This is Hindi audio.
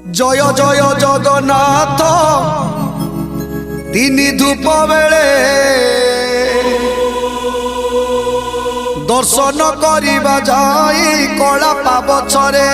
জয় জয় জগন্নাথ তিনি ধূপ বেলে দর্শন করিবা যাই কলা পাবছরে